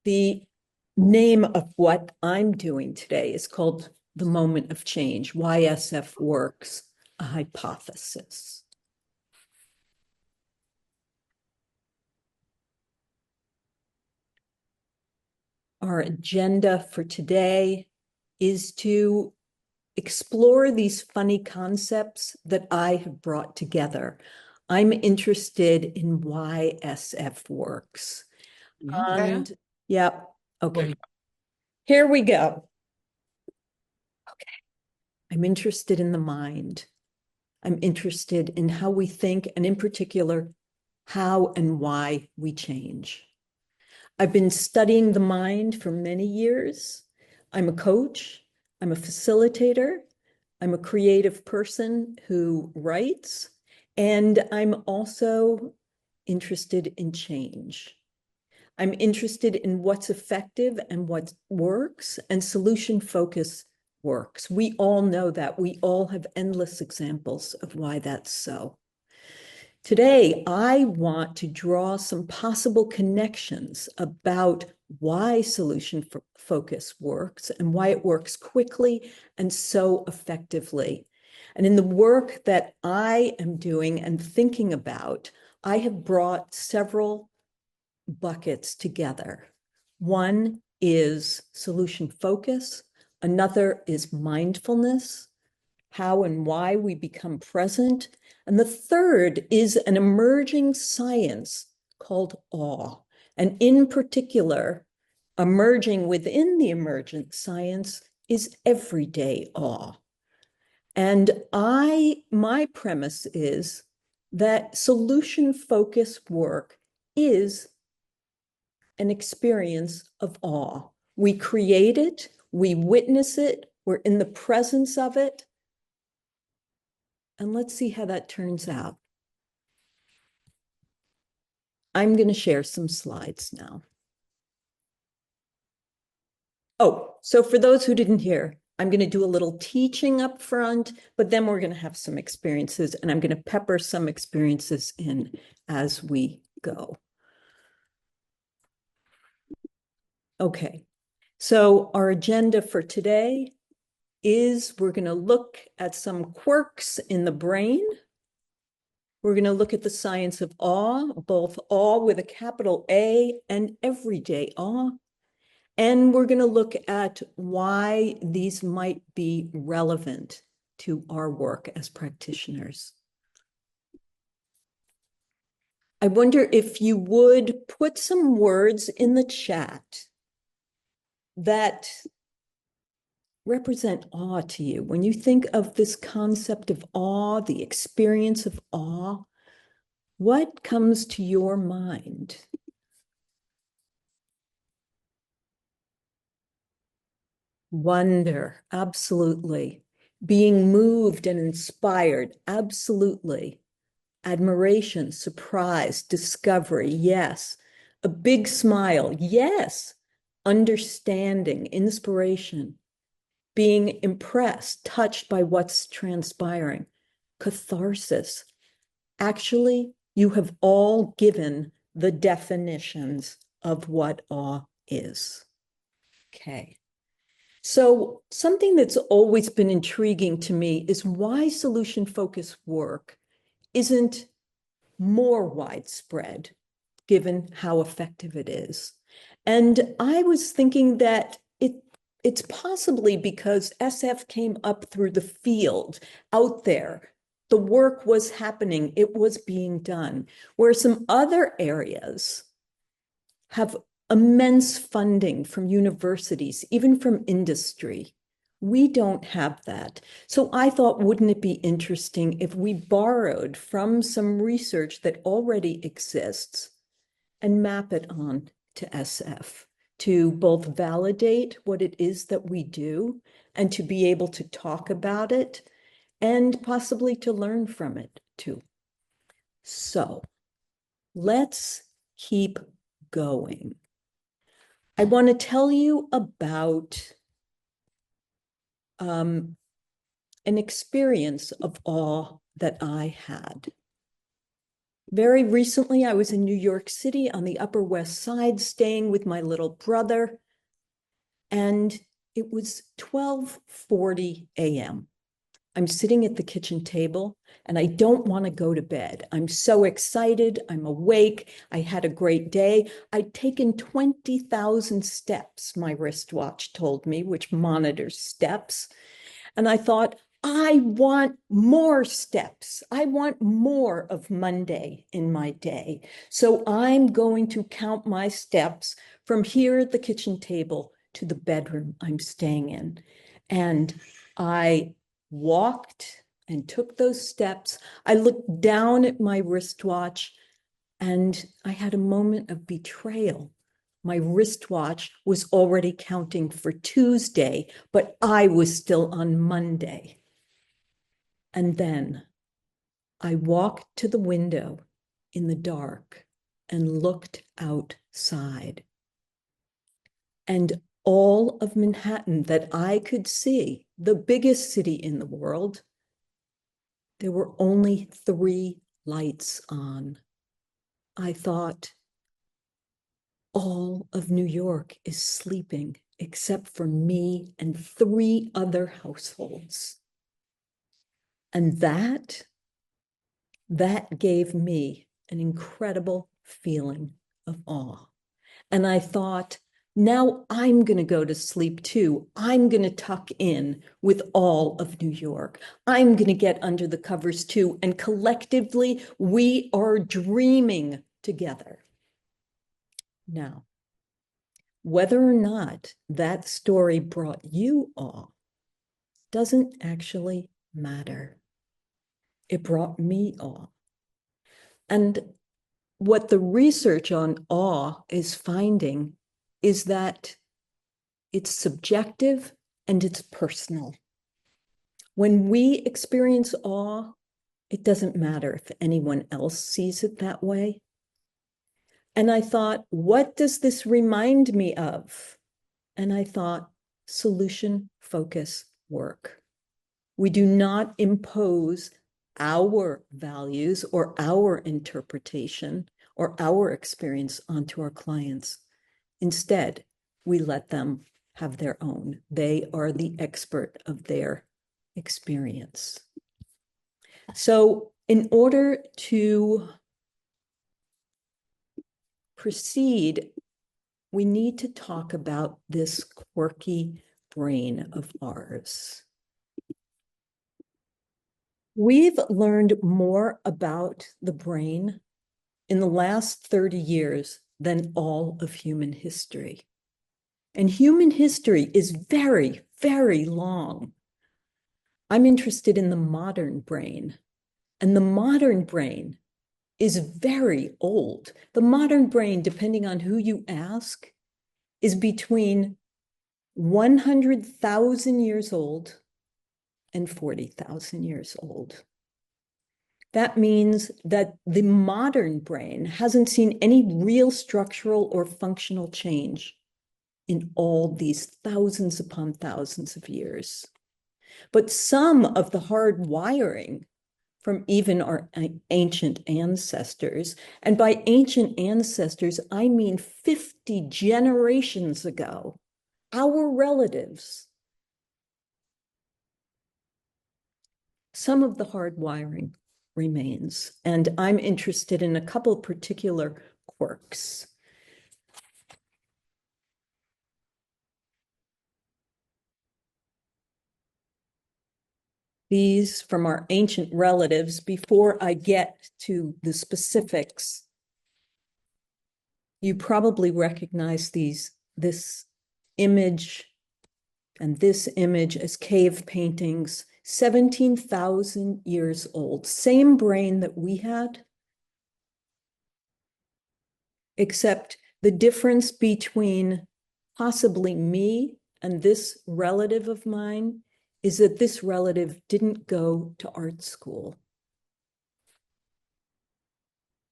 The name of what I'm doing today is called The Moment of Change, Why SF Works, a Hypothesis. Our agenda for today is to explore these funny concepts that I have brought together. I'm interested in why SF works. And yeah, okay, here we go. Okay, I'm interested in the mind. I'm interested in how we think, and in particular, how and why we change. I've been studying the mind for many years. I'm a coach, I'm a facilitator, I'm a creative person who writes, and I'm also interested in change. I'm interested in what's effective and what works, and solution focus works. We all know that. We all have endless examples of why that's so. Today, I want to draw some possible connections about why solution focus works and why it works quickly and so effectively. And in the work that I am doing and thinking about, I have brought several buckets together. One is solution focus, another is mindfulness, how and why we become present, and the third is an emerging science called awe. And in particular, emerging within the emergent science is everyday awe. And my premise is that solution-focused work is an experience of awe. We create it, we witness it, we're in the presence of it, and let's see how that turns out. I'm going to share some slides now. Oh, so for those who didn't hear, I'm going to do a little teaching up front, but then we're going to have some experiences, and I'm going to pepper some experiences in as we go. Okay, so our agenda for today is we're going to look at some quirks in the brain. We're going to look at the science of awe, both awe with a capital A and everyday awe. And we're going to look at why these might be relevant to our work as practitioners. I wonder if you would put some words in the chat that represent awe to you. When you think of this concept of awe, the experience of awe, what comes to your mind? Wonder, absolutely. Being moved and inspired, absolutely. Admiration, surprise, discovery, yes. A big smile, yes. Understanding, inspiration. Being impressed, touched by what's transpiring. Catharsis. Actually, you have all given the definitions of what awe is. Okay. So something that's always been intriguing to me is why solution-focused work isn't more widespread, given how effective it is. And I was thinking that it's possibly because SF came up through the field out there. The work was happening, it was being done, where some other areas have immense funding from universities, even from industry. We don't have that. So I thought, wouldn't it be interesting if we borrowed from some research that already exists and map it on to SF to both validate what it is that we do and to be able to talk about it and possibly to learn from it too. So let's keep going. I want to tell you about an experience of awe that I had. Very recently, I was in New York City on the Upper West Side, staying with my little brother, and it was 12:40 a.m. I'm sitting at the kitchen table and I don't want to go to bed. I'm so excited. I'm awake. I had a great day. I'd taken 20,000 steps, my wristwatch told me, which monitors steps. And I thought, I want more steps. I want more of Monday in my day. So I'm going to count my steps from here at the kitchen table to the bedroom I'm staying in. And I walked and took those steps. I looked down at my wristwatch and I had a moment of betrayal. My wristwatch was already counting for Tuesday, but I was still on Monday. And then I walked to the window in the dark and looked outside. And all of Manhattan that I could see, the biggest city in the world, there were only 3 lights on. I thought, all of New York is sleeping except for me and 3 other households. And that gave me an incredible feeling of awe. And I thought, now I'm going to go to sleep too. I'm going to tuck in with all of New York. I'm going to get under the covers too. And collectively, we are dreaming together. Now, whether or not that story brought you awe doesn't actually matter. It brought me awe. And what the research on awe is finding is that it's subjective and it's personal. When we experience awe, it doesn't matter if anyone else sees it that way. And I thought, what does this remind me of? And I thought, solution focus work. We do not impose our values or our interpretation or our experience onto our clients. Instead, we let them have their own. They are the expert of their experience. So, in order to proceed, we need to talk about this quirky brain of ours. We've learned more about the brain in the last 30 years than all of human history. And human history is very, very long. I'm interested in the modern brain. And the modern brain is very old. The modern brain, depending on who you ask, is between 100,000 years old and 40,000 years old. That means that the modern brain hasn't seen any real structural or functional change in all these thousands upon thousands of years. But some of the hard wiring from even our ancient ancestors, and by ancient ancestors, I mean 50 generations ago, our relatives, some of the hard wiring remains. And I'm interested in a couple particular quirks. These from our ancient relatives, before I get to the specifics, you probably recognize this image and this image as cave paintings, 17,000 years old. Same brain that we had, except the difference between possibly me and this relative of mine is that this relative didn't go to art school.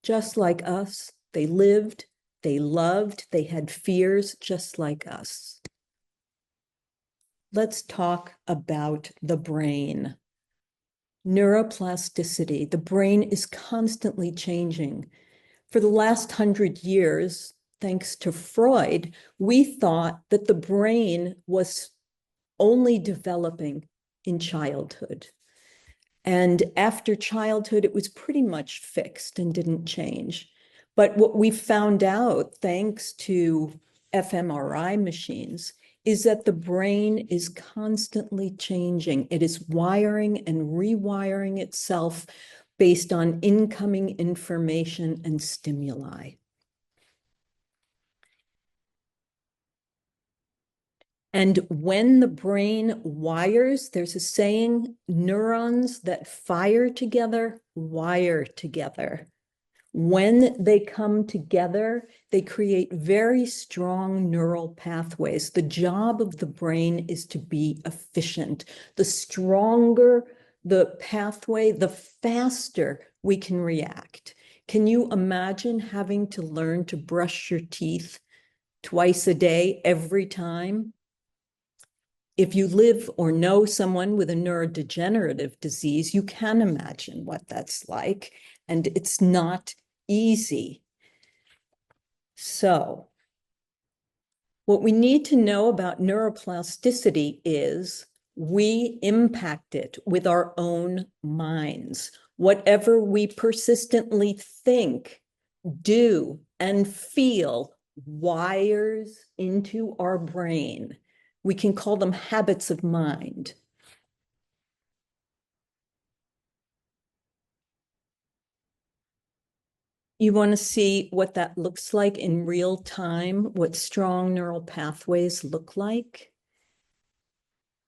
Just like us, they lived, they loved, they had fears just like us. Let's talk about the brain. neuroplasticity. The brain is constantly changing. For the last 100 years, thanks to Freud, we thought that the brain was only developing in childhood. And after childhood, it was pretty much fixed and didn't change. But what we found out, thanks to fMRI machines, is that the brain is constantly changing. It is wiring and rewiring itself based on incoming information and stimuli. And when the brain wires, there's a saying, neurons that fire together, wire together. When they come together, they create very strong neural pathways. The job of the brain is to be efficient. The stronger the pathway, the faster we can react. Can you imagine having to learn to brush your teeth twice a day, every time? If you live or know someone with a neurodegenerative disease, you can imagine what that's like, and it's not easy. So, what we need to know about neuroplasticity is we impact it with our own minds. Whatever we persistently think, do, and feel wires into our brain. We can call them habits of mind. You want to see what that looks like in real time, what strong neural pathways look like?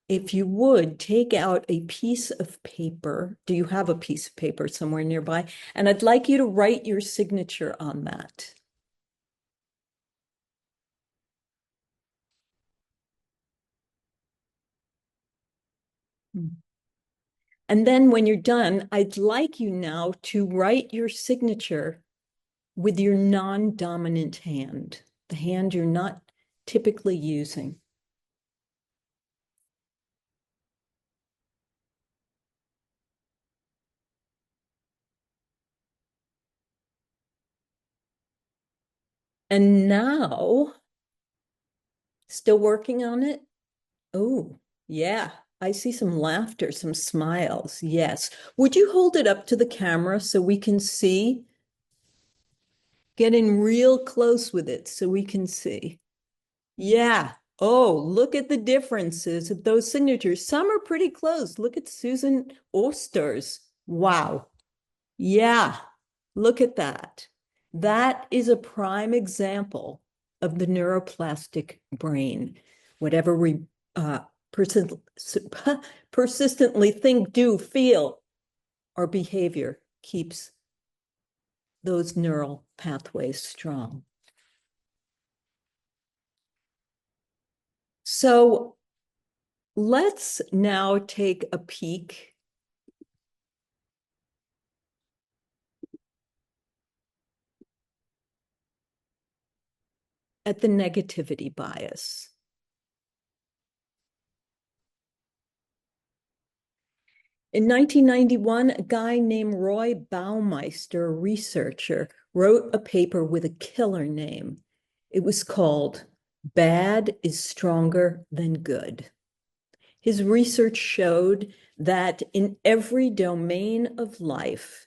If you would, take out a piece of paper. Do you have a piece of paper somewhere nearby? And I'd like you to write your signature on that. And then when you're done, I'd like you now to write your signature with your non-dominant hand, the hand you're not typically using. And now, still working on it? Oh, yeah. I see some laughter, some smiles. Yes. Would you hold it up to the camera so we can see? Get in real close with it so we can see. Yeah. Oh, look at the differences of those signatures. Some are pretty close. Look at Susan Oster's. Wow. Yeah. Look at that. That is a prime example of the neuroplastic brain. Whatever we persist persistently think, do, feel, our behavior keeps those neural pathways strong. So let's now take a peek at the negativity bias. In 1991, a guy named Roy Baumeister, a researcher, wrote a paper with a killer name. It was called Bad is Stronger Than Good. His research showed that in every domain of life,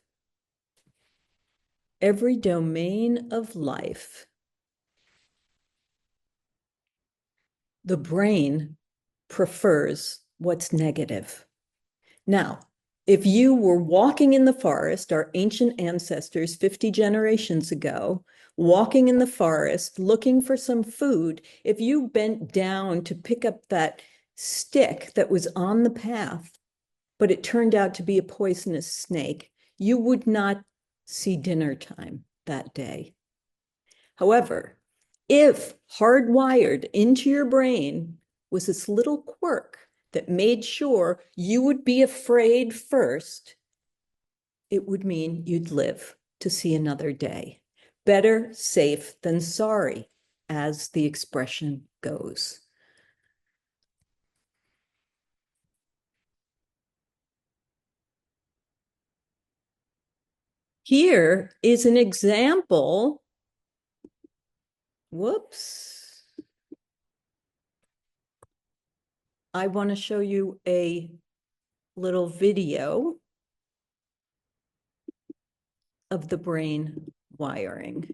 the brain prefers what's negative. Now, if you were walking in the forest, our ancient ancestors 50 generations ago, walking in the forest looking for some food, if you bent down to pick up that stick that was on the path, but it turned out to be a poisonous snake, you would not see dinner time that day. However, if hardwired into your brain was this little quirk that made sure you would be afraid first, it would mean you'd live to see another day. Better safe than sorry, as the expression goes. Here is an example. Whoops. I want to show you a little video of the brain wiring.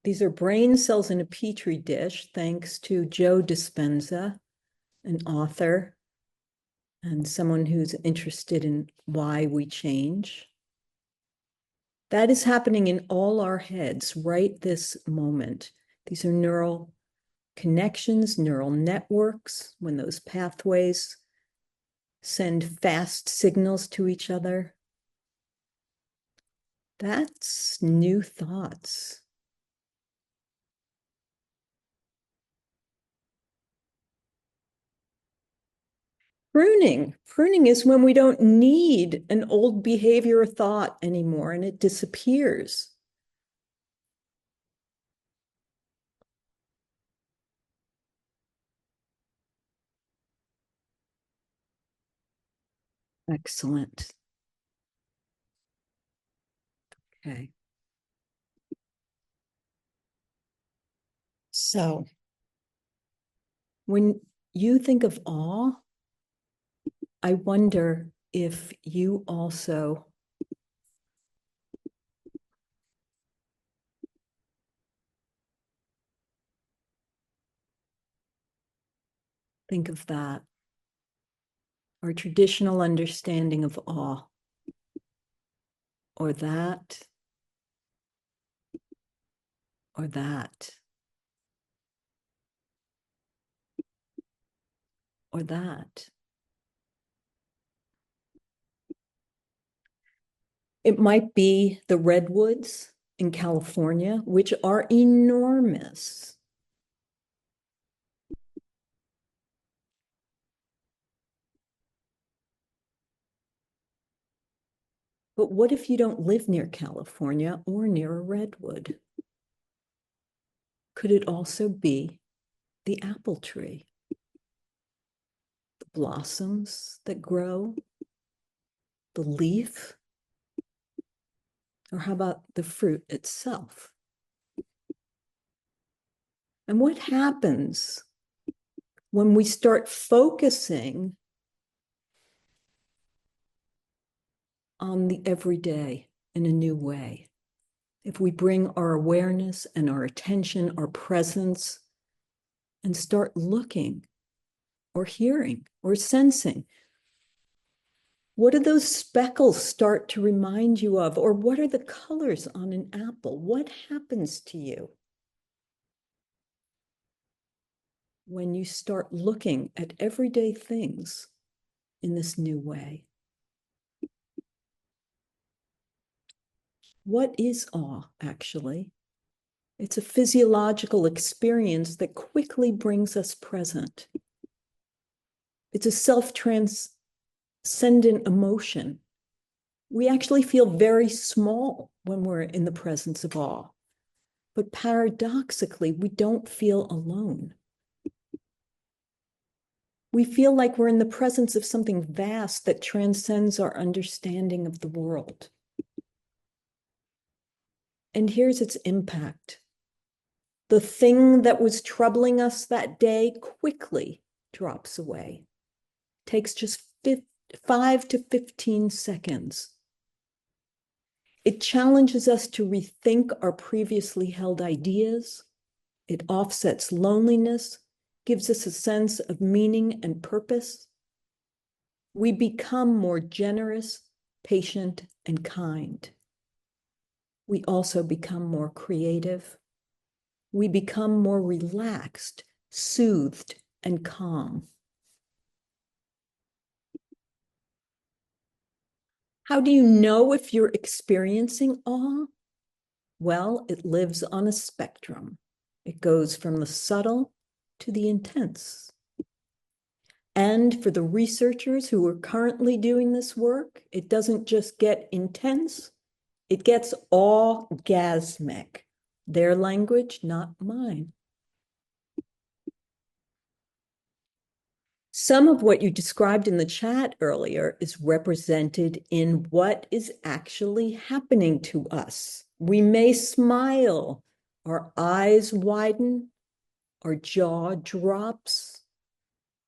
These are brain cells in a petri dish, thanks to Joe Dispenza, an author and someone who's interested in why we change. That is happening in all our heads right this moment. These are neural connections, neural networks, when those pathways send fast signals to each other. That's new thoughts. Pruning. Pruning is when we don't need an old behavior or thought anymore and it disappears. Excellent. Okay. So when you think of awe, I wonder if you also think of that, our traditional understanding of awe, or that, or that, or that. It might be the redwoods in California, which are enormous. But what if you don't live near California or near a redwood? Could it also be the apple tree, the blossoms that grow, the leaf, or how about the fruit itself? And what happens when we start focusing on the everyday in a new way? If we bring our awareness and our attention, our presence, and start looking or hearing or sensing, what do those speckles start to remind you of? Or what are the colors on an apple? What happens to you when you start looking at everyday things in this new way? What is awe, actually? It's a physiological experience that quickly brings us present. It's a self-transcendent emotion. We actually feel very small when we're in the presence of awe. But paradoxically, we don't feel alone. We feel like we're in the presence of something vast that transcends our understanding of the world. And here's its impact. The thing that was troubling us that day quickly drops away. Takes just 5 to 15 seconds. It challenges us to rethink our previously held ideas. It offsets loneliness, gives us a sense of meaning and purpose. We become more generous, patient, and kind. We also become more creative. We become more relaxed, soothed, and calm. How do you know if you're experiencing awe? Well, it lives on a spectrum. It goes from the subtle to the intense. And for the researchers who are currently doing this work, it doesn't just get intense, It gets orgasmic. Their language, not mine. Some of what you described in the chat earlier is represented in what is actually happening to us. We may smile, our eyes widen, our jaw drops,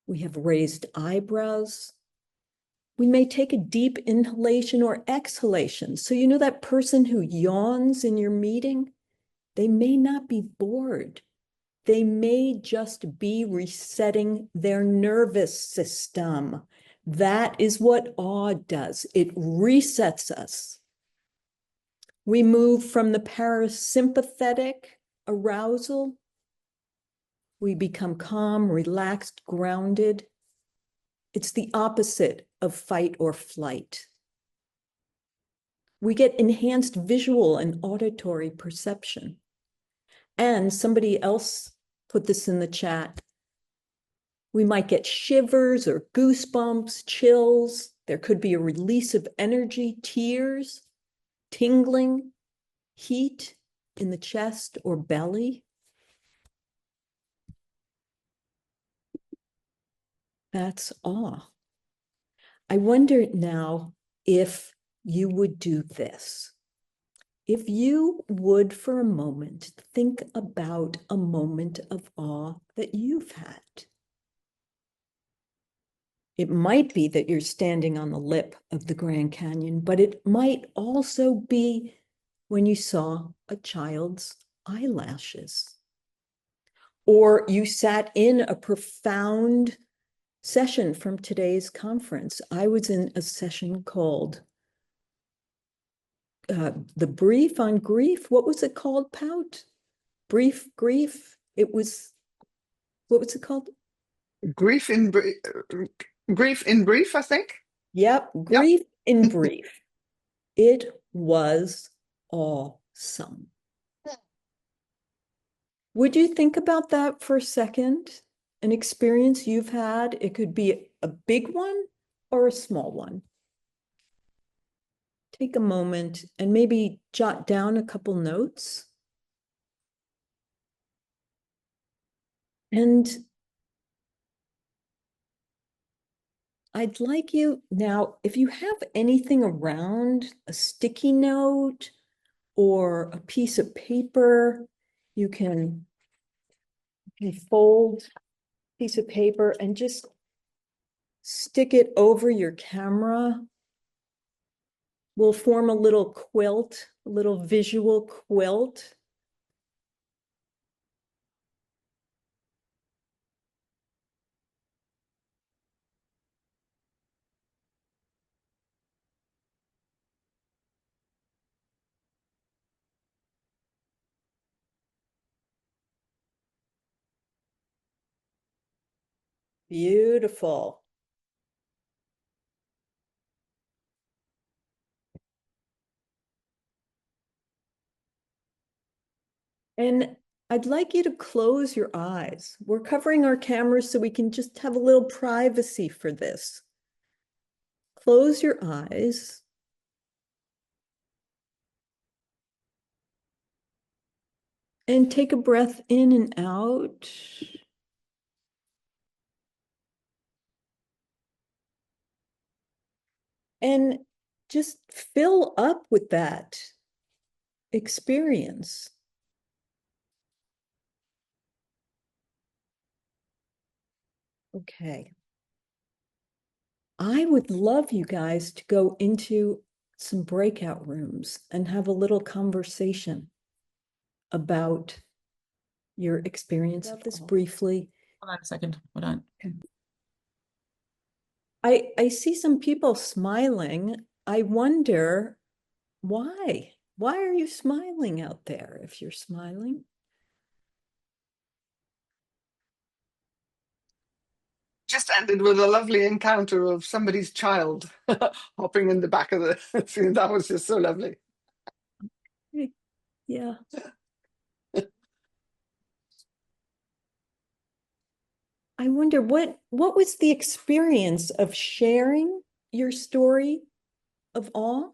we have raised eyebrows. We may take a deep inhalation or exhalation. So, you know that person who yawns in your meeting? They may not be bored. They may just be resetting their nervous system. That is what awe does. It resets us. We move from the parasympathetic arousal. We become calm, relaxed, grounded. It's the opposite of fight or flight. We get enhanced visual and auditory perception. And somebody else put this in the chat. We might get shivers or goosebumps, chills. There could be a release of energy, tears, tingling, heat in the chest or belly. That's awe. I wonder now if you would do this. If you would, for a moment, think about a moment of awe that you've had. It might be that you're standing on the lip of the Grand Canyon, but it might also be when you saw a child's eyelashes, or you sat in a profound session from today's conference. I was in a session called The Brief on Grief. What was it called, Pout? Brief Grief? It was, what was it called? Grief in brief, I think. Yep, Yep. Grief in Brief. It was awesome. Would you think about that for a second? An experience you've had, it could be a big one or a small one. Take a moment and maybe jot down a couple notes. And I'd like you now, if you have anything around, a sticky note or a piece of paper, you can fold a piece of paper and just stick it over your camera. We'll form a little quilt, a little visual quilt. Beautiful. And I'd like you to close your eyes. We're covering our cameras so we can just have a little privacy for this. Close your eyes. And take a breath in and out. And just fill up with that experience. Okay. I would love you guys to go into some breakout rooms and have a little conversation about your experience of this briefly. Hold on a second. Hold on. Okay. I see some people smiling. I wonder why. Why are you smiling out there if you're smiling? Just ended with a lovely encounter of somebody's child hopping in the back of the scene. That was just so lovely. Yeah. I wonder what was the experience of sharing your story of awe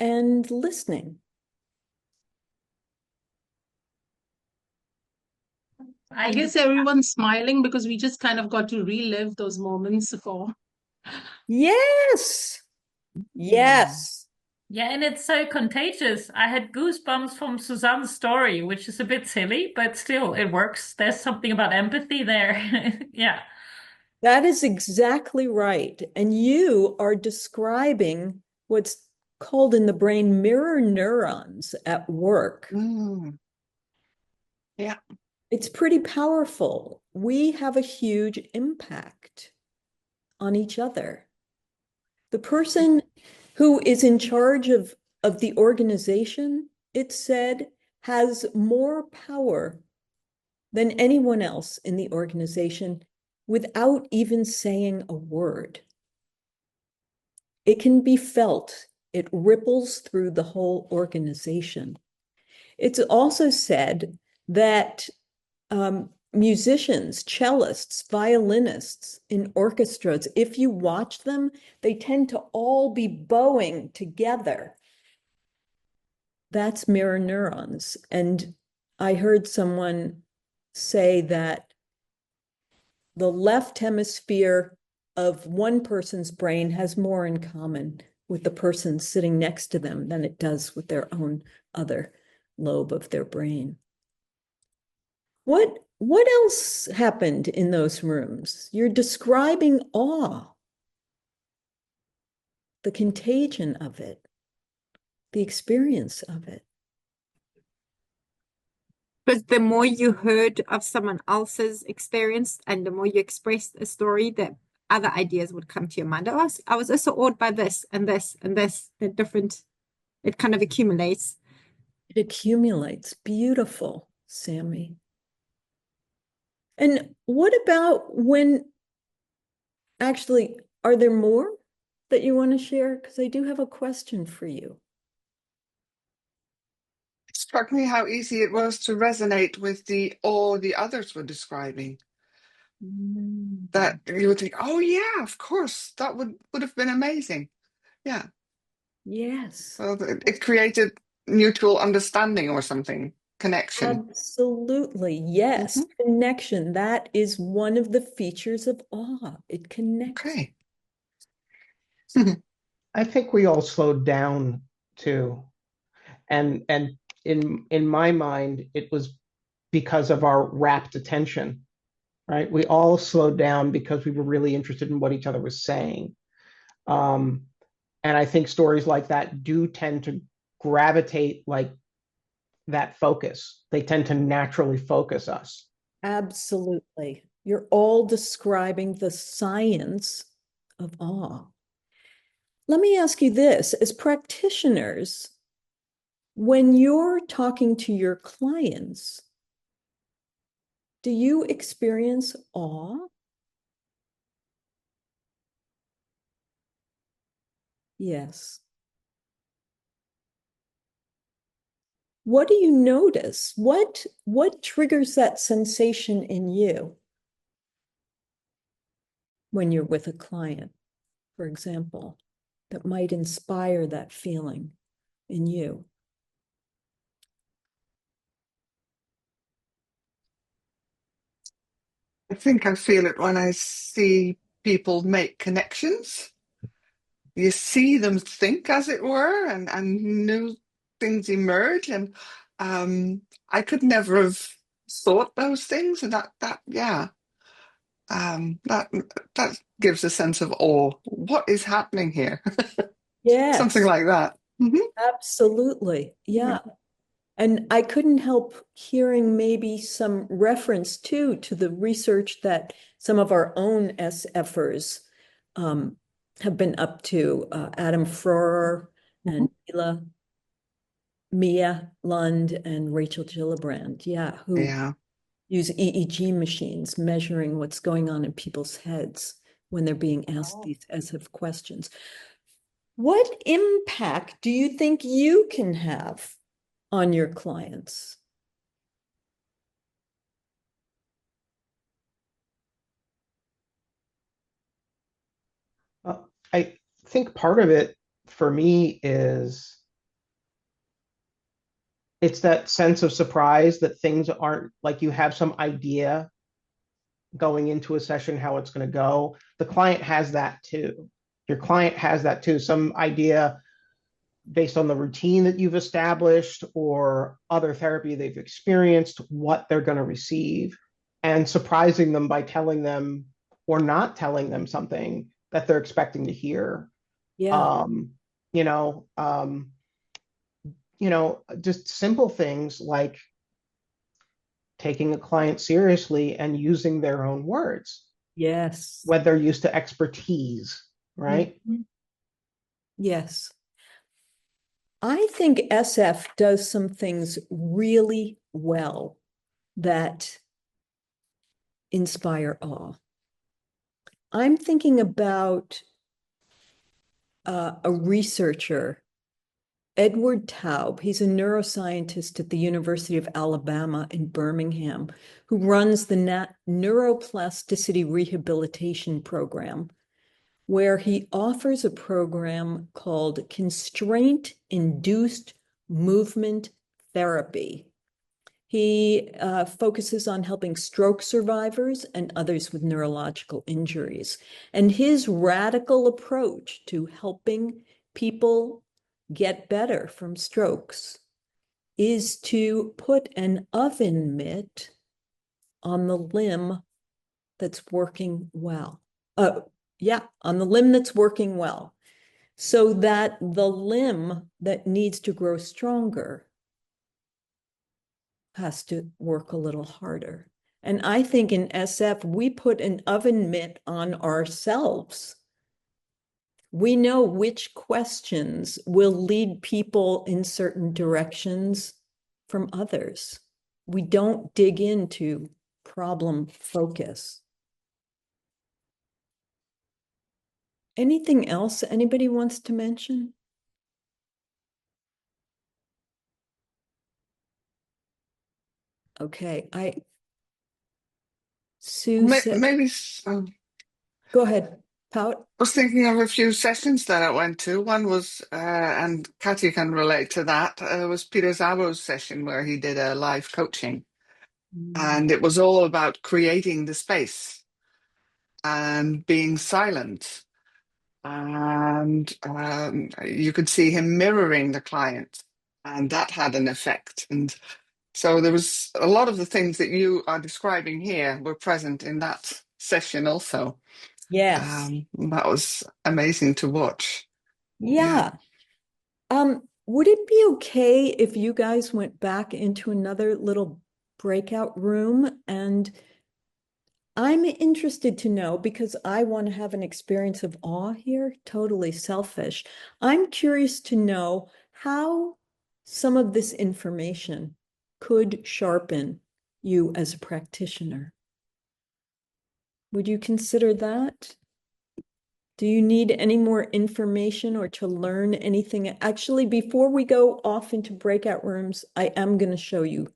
and listening. I guess everyone's smiling because we just kind of got to relive those moments for. Yes. Yes. Yeah, and it's so contagious. I had goosebumps from Suzanne's story, which is a bit silly, but still it works. There's something about empathy there. Yeah. That is exactly right. And you are describing what's called in the brain mirror neurons at work. Mm. Yeah. It's pretty powerful. We have a huge impact on each other. The person who is in charge of the organization, it said, has more power than anyone else in the organization without even saying a word. It can be felt. It ripples through the whole organization. It's also said that musicians, cellists, violinists in orchestras, if you watch them, they tend to all be bowing together. That's mirror neurons. And I heard someone say that the left hemisphere of one person's brain has more in common with the person sitting next to them than it does with their own other lobe of their brain. What else happened in those rooms? You're describing awe, the contagion of it, the experience of it. Because the more you heard of someone else's experience and the more you expressed a story, that other ideas would come to your mind. I was also awed by this and this and this. They're different. It kind of accumulates. It accumulates. Beautiful, Sammy. And what about when, actually, are there more that you want to share? Because I do have a question for you. It struck me how easy it was to resonate with the awe the others were describing. That you would think, oh yeah, of course, that would have been amazing. Yeah. Yes, Well, it created mutual understanding or something, connection. absolutely. Yes, Mhm. connection. That is one of the features of awe. It connects. Okay. I think we all slowed down too. And in my mind, it was because of our rapt attention, right? We all slowed down because we were really interested in what each other was saying. Um, and I think stories like that do tend to gravitate like that focus. They tend to naturally focus us. Absolutely. You're all describing the science of awe. Let me ask you this, as practitioners, when you're talking to your clients, do you experience awe? Yes. What do you notice? What triggers that sensation in you when you're with a client, for example, that might inspire that feeling in you? I think I feel it when I see people make connections. You see them think, as it were, and new things emerge. And I could never have thought those things. And yeah, that that gives a sense of awe. What is happening here? Something Yes, like that. Mhm. absolutely. Yeah. Yeah. And I couldn't help hearing maybe some reference too to the research that some of our own SFers have been up to, Adam Froer Mhm. and Mia Lund and Rachel Gillibrand, yeah, who Yeah. use EEG machines measuring what's going on in people's heads when they're being asked these SF questions. What impact do you think you can have on your clients? I think part of it for me is it's that sense of surprise that things aren't like you have some idea going into a session how it's going to go. The client has that too. Your client has that too. Some idea based on the routine that you've established or other therapy they've experienced, what they're going to receive, and surprising them by telling them or not telling them something that they're expecting to hear. Yeah. Um, you know, just simple things like taking a client seriously and using their own words, Yes. when they're used to expertise, right? Mhm. Yes. I think SF does some things really well that inspire awe. I'm thinking about a researcher, Edward Taub. He's a neuroscientist at the University of Alabama in Birmingham, who runs the neuroplasticity rehabilitation program, where he offers a program called constraint-induced movement therapy. He focuses on helping stroke survivors and others with neurological injuries. And his radical approach to helping people get better from strokes is to put an oven mitt on the limb that's working well. On the limb that's working well, so that the limb that needs to grow stronger has to work a little harder. And I think in SF, we put an oven mitt on ourselves. We know which questions will lead people in certain directions from others. We don't dig into problem focus. Anything else anybody wants to mention? Okay, Sue said, Maybe go ahead, Pout. I was thinking of a few sessions that I went to. One was, and Katya can relate to that, was Peter Zabo's session where he did a live coaching. And it was all about creating the space and being silent. And you could see him mirroring the client, and that had an effect. And so there was a lot of the things that you are describing here were present in that session also. Yes. That was amazing to watch. Yeah. Yeah. Would it be okay if you guys went back into another little breakout room? And I'm interested to know, because I want to have an experience of awe here, totally selfish. I'm curious to know how some of this information could sharpen you as a practitioner. Would you consider that? Do you need any more information or to learn anything? Actually, before we go off into breakout rooms, I am going to show you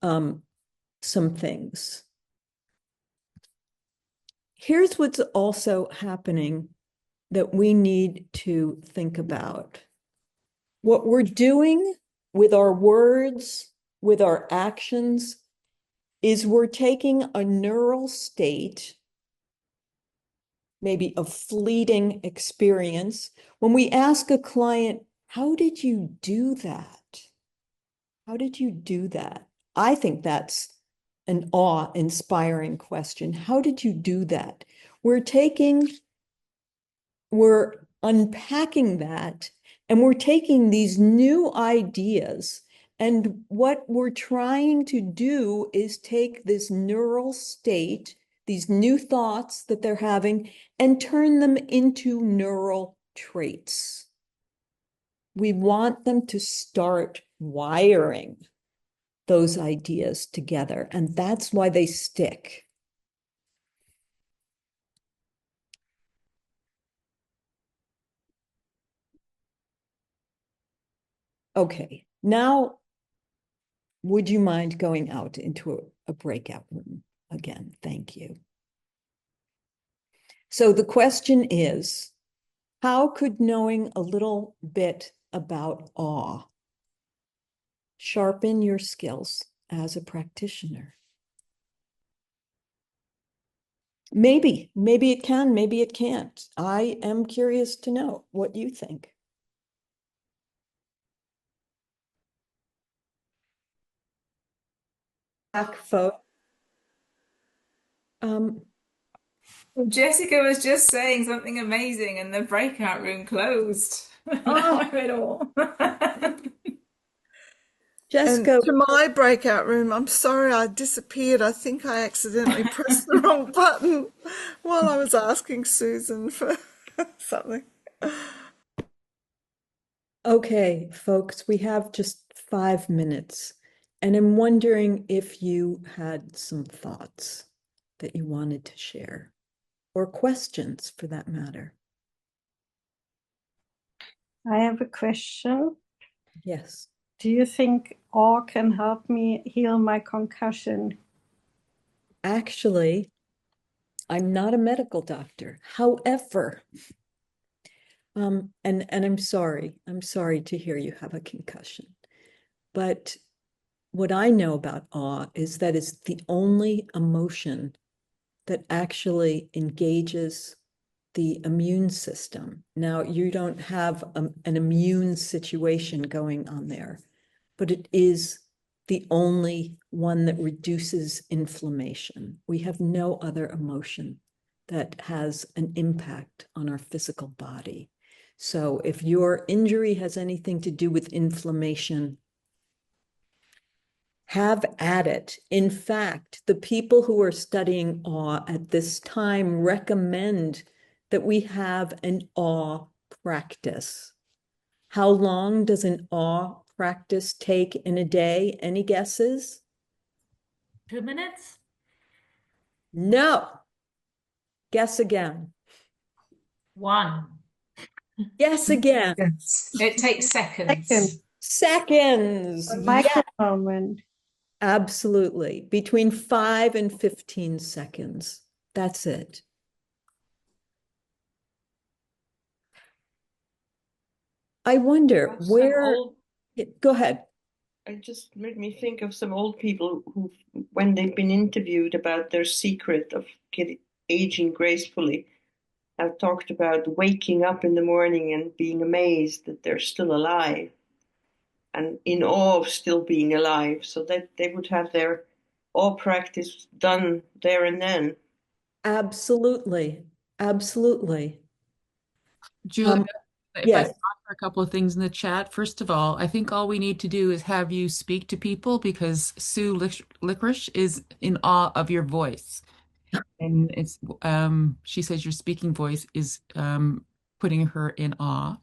some things. Here's what's also happening that we need to think about. What we're doing with our words, with our actions, is we're taking a neural state, maybe a fleeting experience. When we ask a client, how did you do that? How did you do that? I think that's an awe-inspiring question. How did you do that? We're unpacking that, and we're taking these new ideas, and what we're trying to do is take this neural state, these new thoughts that they're having, and turn them into neural traits. We want them to start wiring those ideas together, and that's why they stick. Okay, now, would you mind going out into a breakout room again? Thank you. So the question is, how could knowing a little bit about awe sharpen your skills as a practitioner. Maybe it can, maybe it can't. I am curious to know what you think. Back, folks. Jessica was just saying something amazing and the breakout room closed. Now I'm it all. Jessica, And to my breakout room, I'm sorry I disappeared. I think I accidentally pressed the wrong button while I was asking Susan for something. okay, folks, we have just 5 minutes, and I'm wondering if you had some thoughts that you wanted to share, or questions for that matter. I have a question. Yes. Do you think awe can help me heal my concussion? Actually, I'm not a medical doctor. However, and I'm sorry to hear you have a concussion. But what I know about awe is that it's the only emotion that actually engages the immune system. Now, you don't have an immune situation going on there, but it is the only one that reduces inflammation. We have no other emotion that has an impact on our physical body. So if your injury has anything to do with inflammation, have at it. In fact, the people who are studying awe at this time recommend that we have an awe practice. How long does an awe practice take in a day? Any guesses? 2 minutes? No. Guess again. 1. Guess again. It takes seconds. Seconds. A Yes, micro moment. absolutely. Between 5 and 15 seconds. That's it. I wonder where. Go ahead. It just made me think of some old people who, when they've been interviewed about their secret of aging gracefully, have talked about waking up in the morning and being amazed that they're still alive and in awe of still being alive, so that they would have their awe practice done there and then. Absolutely. Absolutely. Julia, if I yes. can offer a couple of things in the chat. First of all, I think all we need to do is have you speak to people, because Sue Licorice is in awe of your voice. And it's she says your speaking voice is putting her in awe.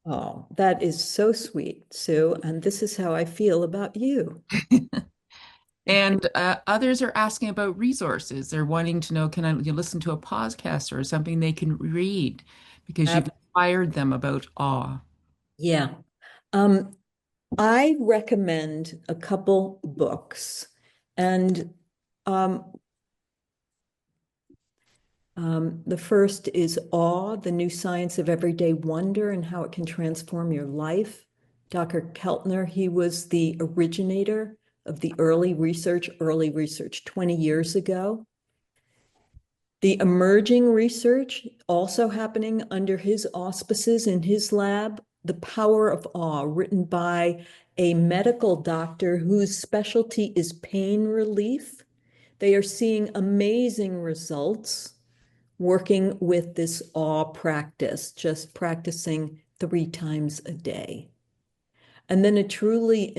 Oh, that is so sweet, Sue. And this is how I feel about you. And others are asking about resources. They're wanting to know, can I listen to a podcast or something they can read, because you've inspired them about awe. Yeah. I recommend a couple books. And the first is Awe, the New Science of Everyday Wonder and How It Can Transform Your Life. Dr. Keltner, he was the originator of the early research 20 years ago. The emerging research also happening under his auspices in his lab, The Power of Awe, written by a medical doctor whose specialty is pain relief. They are seeing amazing results working with this awe practice, just practicing 3 times a day. And then a truly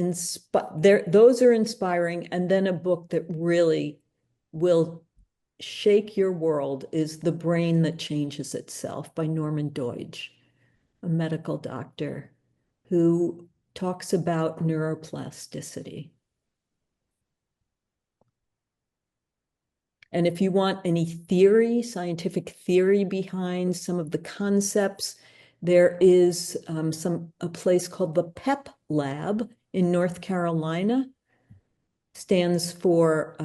those are inspiring. And then a book that really will shake your world is The Brain That Changes Itself by Norman Doidge, a medical doctor who talks about neuroplasticity. And if you want any theory, scientific theory behind some of the concepts, there is a place called the PEP Lab in North Carolina. Stands for,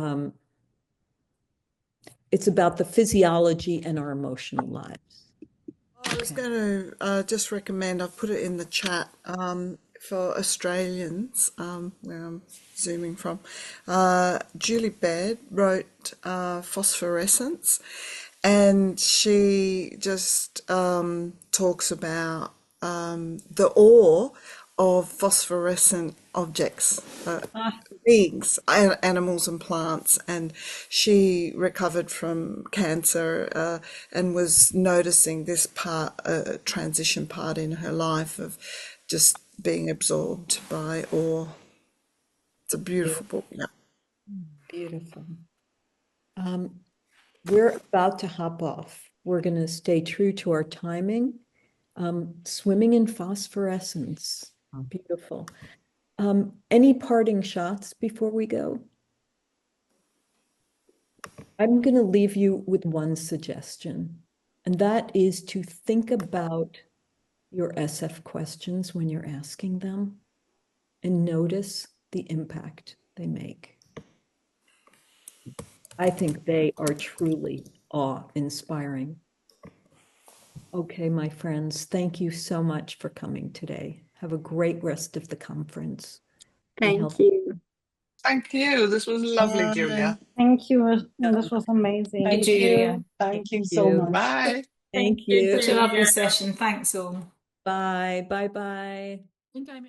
it's about the physiology and our emotional lives. I was going to just recommend, I've put it in the chat, for Australians, where I'm zooming from, Julie Baird wrote Phosphorescence, and she just talks about the awe of phosphorescent objects, beings, animals and plants. And she recovered from cancer and was noticing this part, transition part in her life of just being absorbed by awe. It's a beautiful book. Yeah. Beautiful. We're about to hop off. We're going to stay true to our timing. Swimming in phosphorescence. Beautiful. Any parting shots before we go? I'm going to leave you with one suggestion, and that is to think about your SF questions when you're asking them and notice the impact they make. I think they are truly awe-inspiring. Okay, my friends, thank you so much for coming today. Have a great rest of the conference. Thank you. Thank you. This was lovely, Julia. Thank you. This was amazing. Hi, Julia. Thank you so much. Bye. Thank you. Such a lovely session. Thanks all. Bye, bye, bye. I think I'm